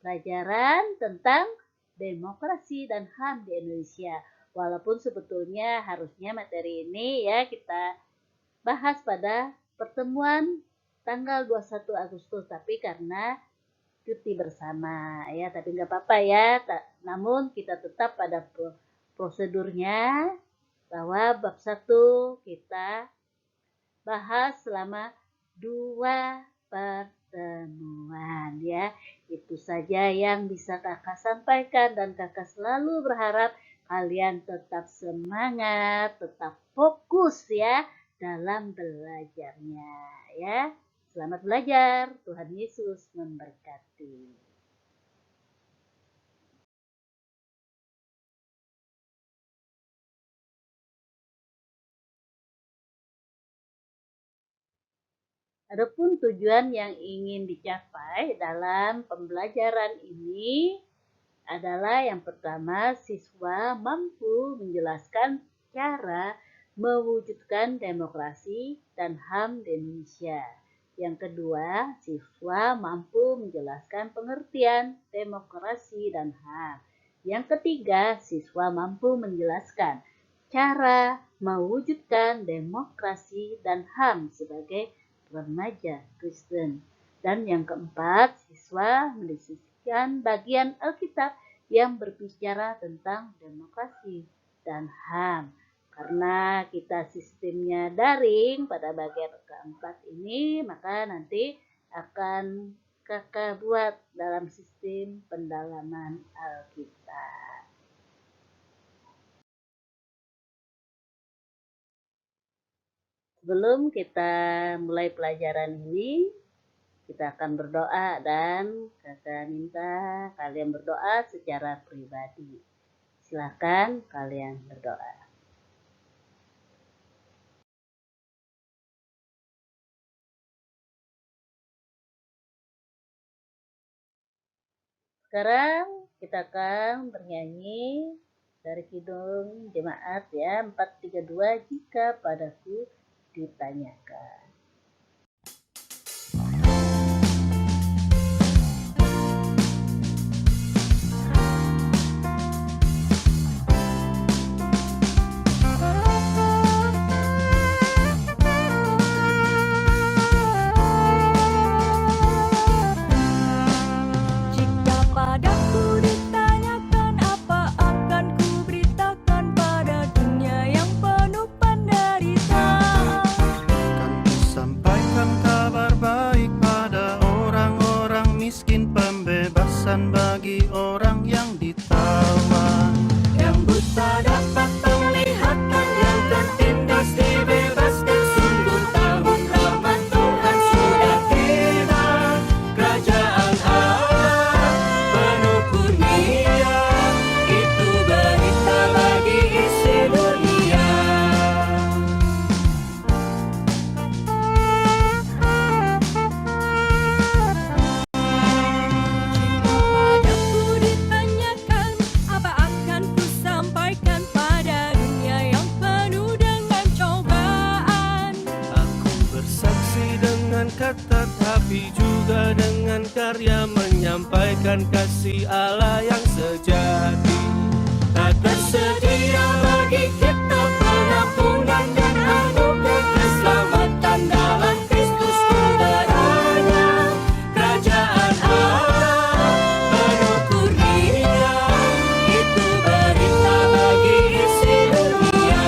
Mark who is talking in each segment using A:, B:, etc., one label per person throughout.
A: pelajaran tentang demokrasi dan HAM di Indonesia. Walaupun sebetulnya harusnya materi ini ya kita bahas pada pertemuan tanggal 21 Agustus, tapi karena cuti bersama ya, tapi nggak apa-apa ya. Namun kita tetap pada prosedurnya bahwa bab 1 kita bahas selama 2 pertemuan ya. Itu saja yang bisa kakak sampaikan, dan kakak selalu berharap kalian tetap semangat, tetap fokus ya dalam belajarnya ya. Selamat belajar, Tuhan Yesus memberkati. Adapun tujuan yang ingin dicapai dalam pembelajaran ini adalah yang pertama, siswa mampu menjelaskan cara mewujudkan demokrasi dan HAM di Indonesia. Yang kedua, siswa mampu menjelaskan pengertian demokrasi dan HAM. Yang ketiga, siswa mampu menjelaskan cara mewujudkan demokrasi dan HAM sebagai remaja Kristen. Dan yang keempat, siswa mendiskusikan bagian Alkitab yang berbicara tentang demokrasi dan HAM. Karena kita sistemnya daring pada bagian keempat ini, maka nanti akan kakak buat dalam sistem pendalaman Alkitab. Sebelum kita mulai pelajaran ini, kita akan berdoa, dan kakak minta kalian berdoa secara pribadi. Silakan kalian berdoa. Sekarang kita akan bernyanyi dari Kidung Jemaat ya, 432, jika padaku ditanyakan.
B: Bagi orang yang ditawan, yang buta dapat penglihatan, yang tertindas dibebaskan. Sungguh tahun rahmat Tuhan sudah tiba. Kerajaan Allah penuh kurnia, itu berita bagi isi dunia. Tetapi juga dengan karya menyampaikan kasih Allah yang sejati. Tak tersedia bagi kita pengampunan dan anugerah keselamatan dalam Kristus udaranya. Kerajaan Allah penuh kurnia, itu berita bagi isi dunia.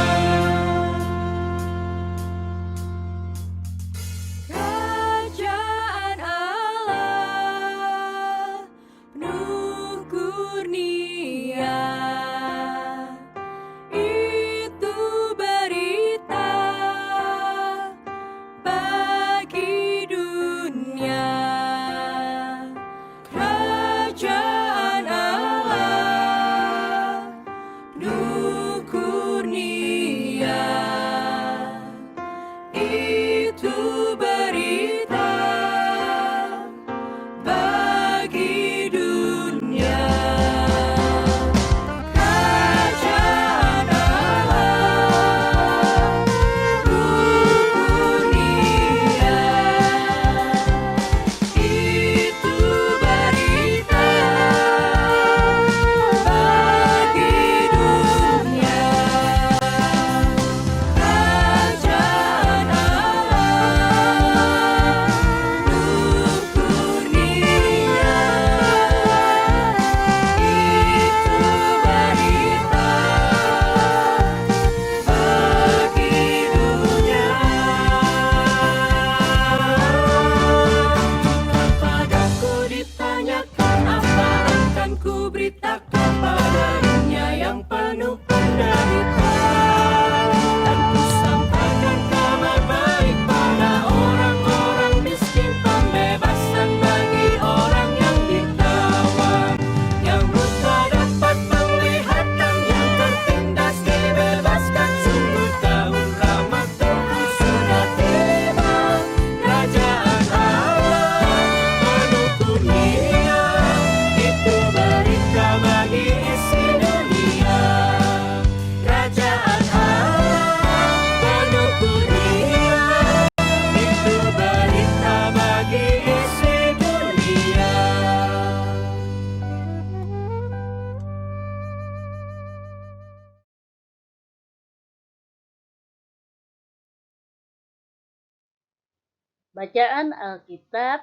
A: Bacaan Alkitab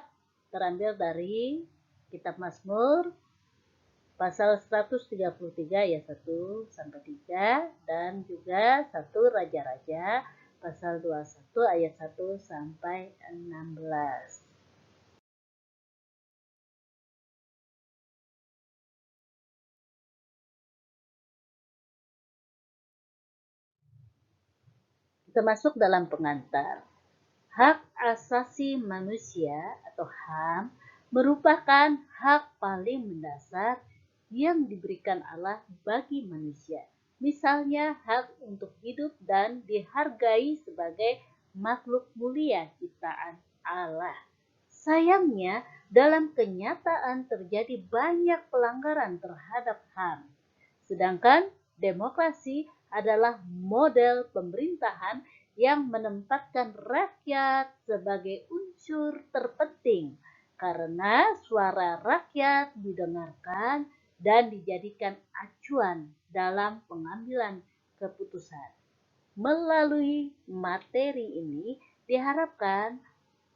A: terambil dari Kitab Mazmur pasal 133 ayat 1 sampai 3 dan juga 1 Raja-Raja pasal 21 ayat 1 sampai 16. Kita masuk dalam pengantar. Hak asasi manusia atau HAM merupakan hak paling mendasar yang diberikan Allah bagi manusia. Misalnya hak untuk hidup dan dihargai sebagai makhluk mulia ciptaan Allah. Sayangnya, dalam kenyataan terjadi banyak pelanggaran terhadap HAM. Sedangkan demokrasi adalah model pemerintahan yang menempatkan rakyat sebagai unsur terpenting karena suara rakyat didengarkan dan dijadikan acuan dalam pengambilan keputusan. Melalui materi ini diharapkan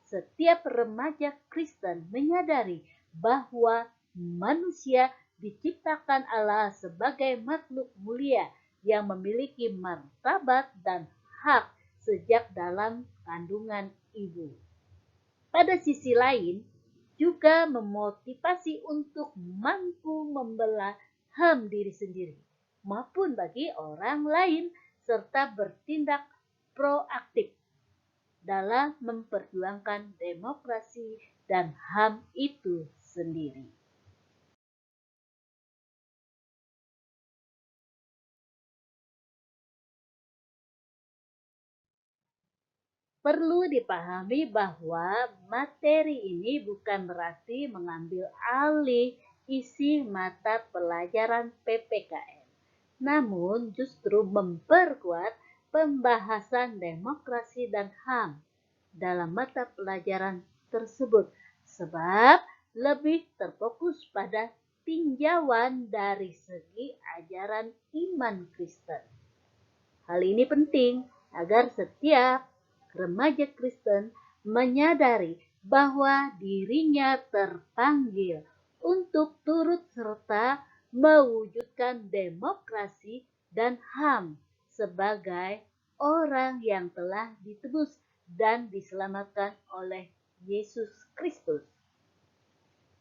A: setiap remaja Kristen menyadari bahwa manusia diciptakan Allah sebagai makhluk mulia yang memiliki martabat dan hak sejak dalam kandungan ibu. Pada sisi lain, juga memotivasi untuk mampu membela HAM diri sendiri maupun bagi orang lain serta bertindak proaktif dalam memperjuangkan demokrasi dan HAM itu sendiri. Perlu dipahami bahwa materi ini bukan berarti mengambil alih isi mata pelajaran PPKN, namun justru memperkuat pembahasan demokrasi dan HAM dalam mata pelajaran tersebut, sebab lebih terfokus pada tinjauan dari segi ajaran iman Kristen. Hal ini penting agar setiap remaja Kristen menyadari bahwa dirinya terpanggil untuk turut serta mewujudkan demokrasi dan HAM sebagai orang yang telah ditebus dan diselamatkan oleh Yesus Kristus.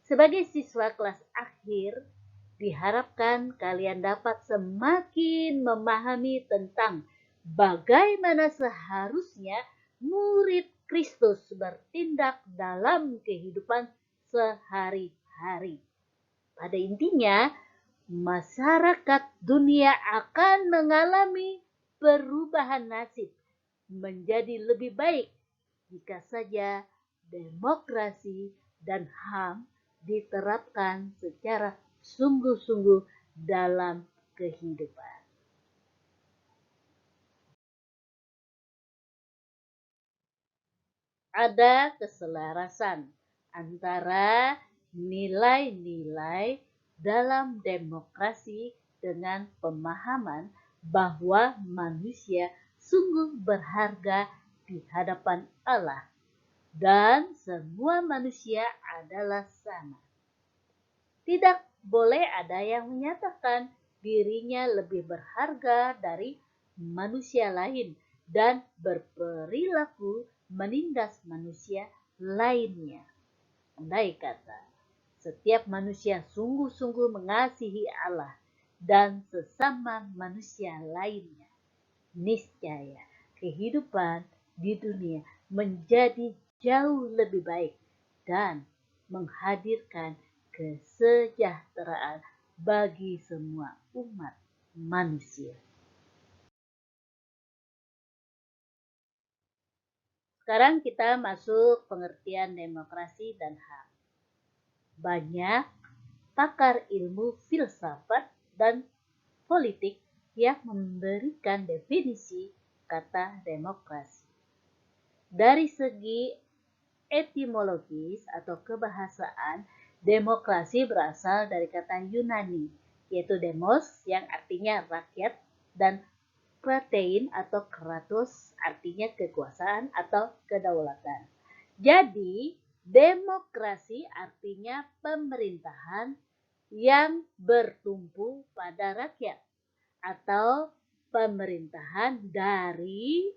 A: Sebagai siswa kelas akhir, diharapkan kalian dapat semakin memahami tentang bagaimana seharusnya murid Kristus bertindak dalam kehidupan sehari-hari. Pada intinya, masyarakat dunia akan mengalami perubahan nasib menjadi lebih baik jika saja demokrasi dan HAM diterapkan secara sungguh-sungguh dalam kehidupan. Ada keselarasan antara nilai-nilai dalam demokrasi dengan pemahaman bahwa manusia sungguh berharga di hadapan Allah dan semua manusia adalah sama. Tidak boleh ada yang menyatakan dirinya lebih berharga dari manusia lain dan berperilaku menindas manusia lainnya. Andai kata setiap manusia sungguh-sungguh mengasihi Allah dan sesama manusia lainnya, niscaya kehidupan di dunia menjadi jauh lebih baik dan menghadirkan kesejahteraan bagi semua umat manusia. Sekarang kita masuk pengertian demokrasi dan HAM. Banyak pakar ilmu filsafat dan politik yang memberikan definisi kata demokrasi. Dari segi etimologis atau kebahasaan, demokrasi berasal dari kata Yunani, yaitu demos yang artinya rakyat dan kratein atau kratos artinya kekuasaan atau kedaulatan. Jadi, demokrasi artinya pemerintahan yang bertumpu pada rakyat atau pemerintahan dari,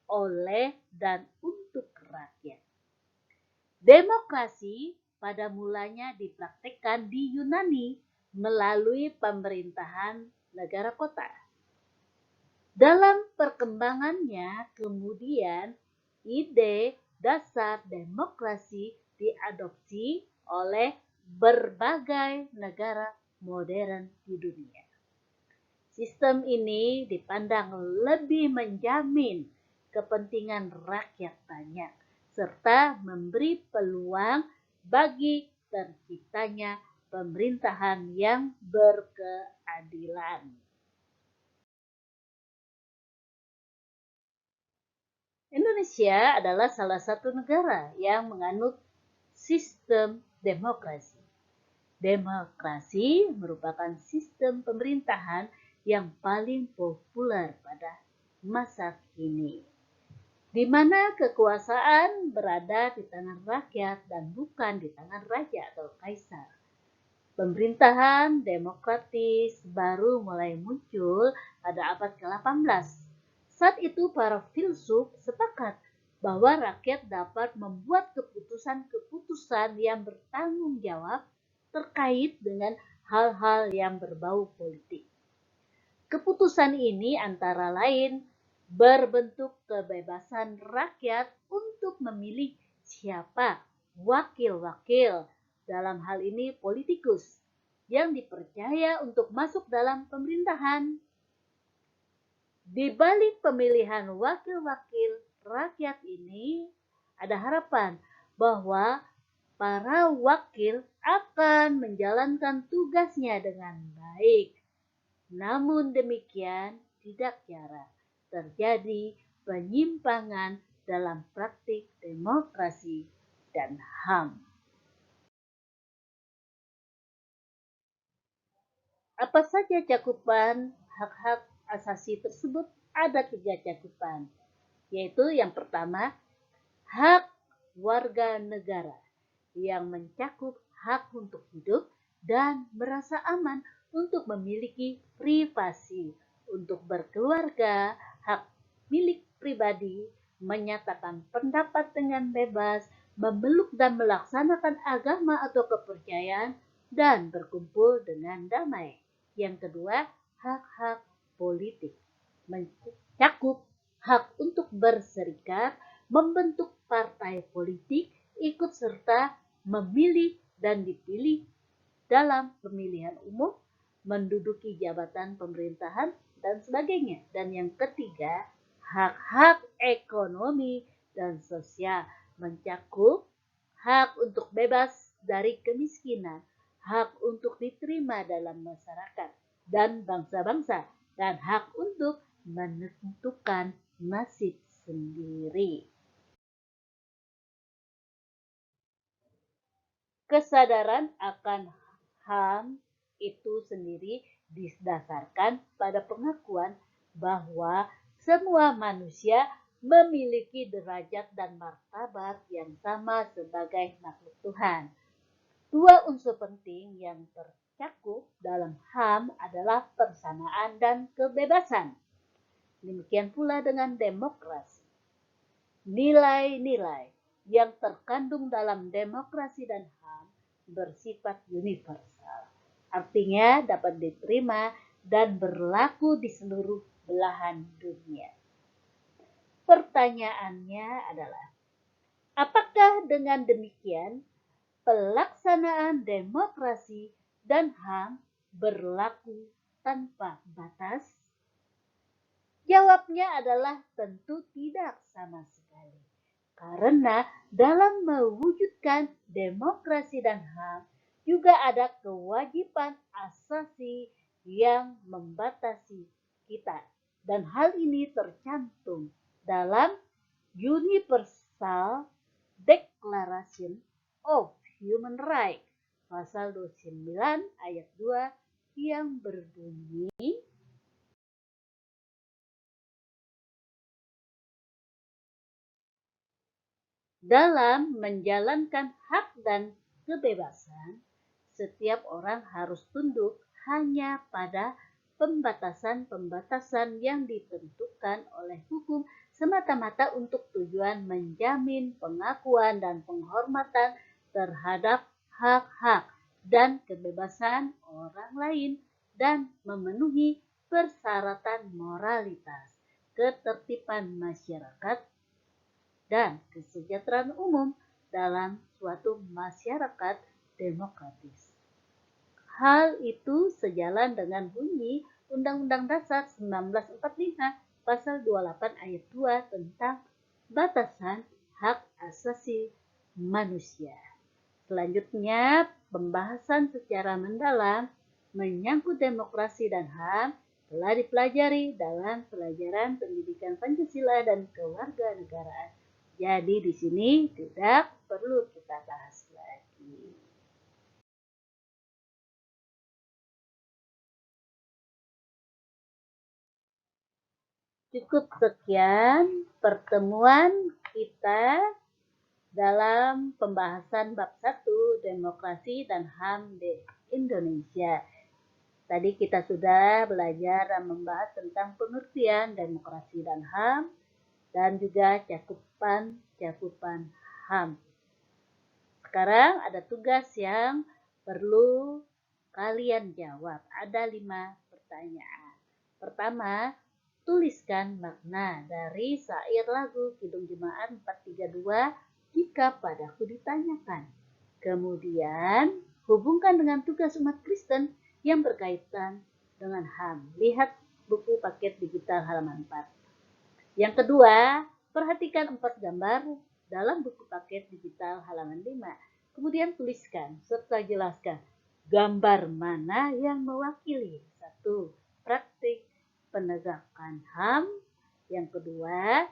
A: oleh, dan untuk rakyat. Demokrasi pada mulanya dipraktikkan di Yunani melalui pemerintahan negara kota. Dalam perkembangannya, kemudian ide dasar demokrasi diadopsi oleh berbagai negara modern di dunia. Sistem ini dipandang lebih menjamin kepentingan rakyat banyak, serta memberi peluang bagi terciptanya pemerintahan yang berkeadilan. Indonesia adalah salah satu negara yang menganut sistem demokrasi. Demokrasi merupakan sistem pemerintahan yang paling populer pada masa kini, di mana kekuasaan berada di tangan rakyat dan bukan di tangan raja atau kaisar. Pemerintahan demokratis baru mulai muncul pada abad ke-18. Saat itu para filsuf sepakat bahwa rakyat dapat membuat keputusan-keputusan yang bertanggung jawab terkait dengan hal-hal yang berbau politik. Keputusan ini antara lain berbentuk kebebasan rakyat untuk memilih siapa wakil-wakil, dalam hal ini politikus, yang dipercaya untuk masuk dalam pemerintahan. Di balik pemilihan wakil-wakil rakyat ini, ada harapan bahwa para wakil akan menjalankan tugasnya dengan baik. Namun demikian, tidak jarang terjadi penyimpangan dalam praktik demokrasi dan HAM. Apa saja cakupan hak-hak asasi tersebut? Ada 3 cakupan, yaitu yang pertama, hak warga negara yang mencakup hak untuk hidup dan merasa aman, untuk memiliki privasi, untuk berkeluarga, hak milik pribadi, menyatakan pendapat dengan bebas, memeluk dan melaksanakan agama atau kepercayaan, dan berkumpul dengan damai. Yang kedua, hak-hak politik mencakup hak untuk berserikat, membentuk partai politik, ikut serta memilih dan dipilih dalam pemilihan umum, menduduki jabatan pemerintahan, dan sebagainya. Dan yang ketiga, hak-hak ekonomi dan sosial mencakup hak untuk bebas dari kemiskinan, hak untuk diterima dalam masyarakat dan bangsa-bangsa, dan hak untuk menentukan nasib sendiri. Kesadaran akan HAM itu sendiri didasarkan pada pengakuan bahwa semua manusia memiliki derajat dan martabat yang sama sebagai makhluk Tuhan. 2 unsur penting yang tercakup dalam HAM adalah persamaan dan kebebasan. Demikian pula dengan demokrasi. Nilai-nilai yang terkandung dalam demokrasi dan HAM bersifat universal, artinya dapat diterima dan berlaku di seluruh belahan dunia. Pertanyaannya adalah, apakah dengan demikian pelaksanaan demokrasi dan HAM berlaku tanpa batas? Jawabnya adalah tentu tidak sama sekali. Karena dalam mewujudkan demokrasi dan HAM juga ada kewajiban asasi yang membatasi kita. Dan hal ini tercantum dalam Universal Declaration of Human Rights pasal 29 ayat 2 yang berbunyi, Dalam menjalankan hak dan kebebasan, setiap orang harus tunduk hanya pada pembatasan-pembatasan yang ditentukan oleh hukum semata-mata untuk tujuan menjamin pengakuan dan penghormatan terhadap hak-hak dan kebebasan orang lain dan memenuhi persyaratan moralitas, ketertiban masyarakat, dan kesejahteraan umum dalam suatu masyarakat demokratis. Hal itu sejalan dengan bunyi Undang-Undang Dasar 1945 Pasal 28 Ayat 2 tentang batasan hak asasi manusia. Selanjutnya, pembahasan secara mendalam menyangkut demokrasi dan HAM telah dipelajari dalam pelajaran pendidikan Pancasila dan kewarganegaraan. Jadi di sini tidak perlu kita bahas lagi. Cukup sekian pertemuan kita dalam pembahasan bab 1 Demokrasi dan HAM di Indonesia. Tadi kita sudah belajar dan membahas tentang pengertian demokrasi dan HAM dan juga cakupan HAM. Sekarang ada tugas yang perlu kalian jawab. Ada 5 pertanyaan. Pertama, tuliskan makna dari syair lagu Kidung Jemaat 432 jika padaku ditanyakan. Kemudian, hubungkan dengan tugas umat Kristen yang berkaitan dengan HAM. Lihat buku paket digital halaman 4. Yang kedua, perhatikan 4 gambar dalam buku paket digital halaman 5. Kemudian tuliskan serta jelaskan gambar mana yang mewakili. 1. Praktik penegakan HAM. Yang kedua,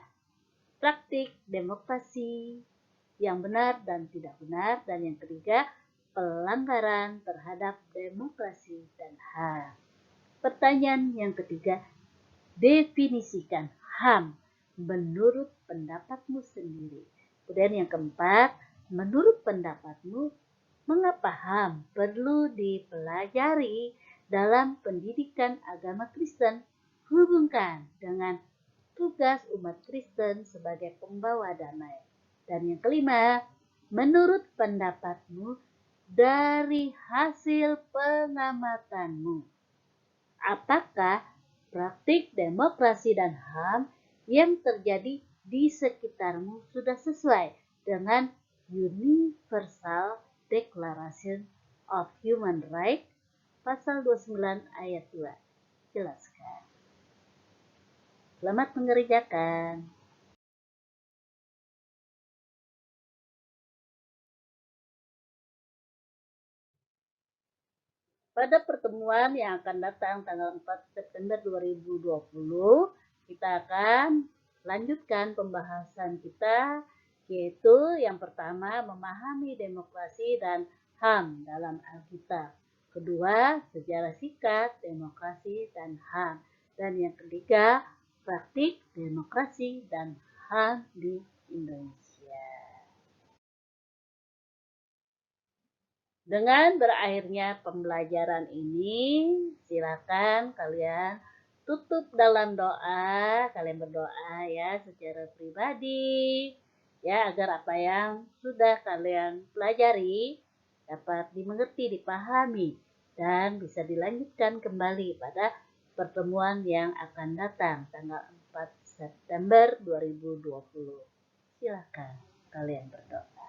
A: praktik demokrasi yang benar dan tidak benar. Dan yang ketiga, pelanggaran terhadap demokrasi dan HAM. Pertanyaan yang ketiga, definisikan HAM menurut pendapatmu sendiri. Kemudian yang keempat, menurut pendapatmu, mengapa HAM perlu dipelajari dalam pendidikan agama Kristen? Hubungkan dengan tugas umat Kristen sebagai pembawa damai. Dan yang kelima, menurut pendapatmu, dari hasil pengamatanmu, apakah praktik demokrasi dan HAM yang terjadi di sekitarmu sudah sesuai dengan Universal Declaration of Human Rights pasal 29 ayat 2? Jelaskan. Selamat mengerjakan. Pada pertemuan yang akan datang tanggal 4 September 2020, kita akan lanjutkan pembahasan kita, yaitu yang pertama memahami demokrasi dan HAM dalam Alkitab. Kedua, sejarah singkat demokrasi dan HAM. Dan yang ketiga, praktik demokrasi dan HAM di Indonesia. Dengan berakhirnya pembelajaran ini, silakan kalian tutup dalam doa, kalian berdoa ya secara pribadi, ya agar apa yang sudah kalian pelajari dapat dimengerti, dipahami, dan bisa dilanjutkan kembali pada pertemuan yang akan datang tanggal 4 September 2020. Silakan kalian berdoa.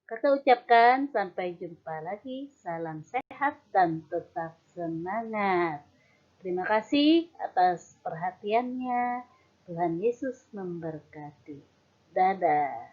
A: Kakak ucapkan sampai jumpa lagi. Salam sehat dan tetap semangat. Terima kasih atas perhatiannya. Tuhan Yesus memberkati. Dadah.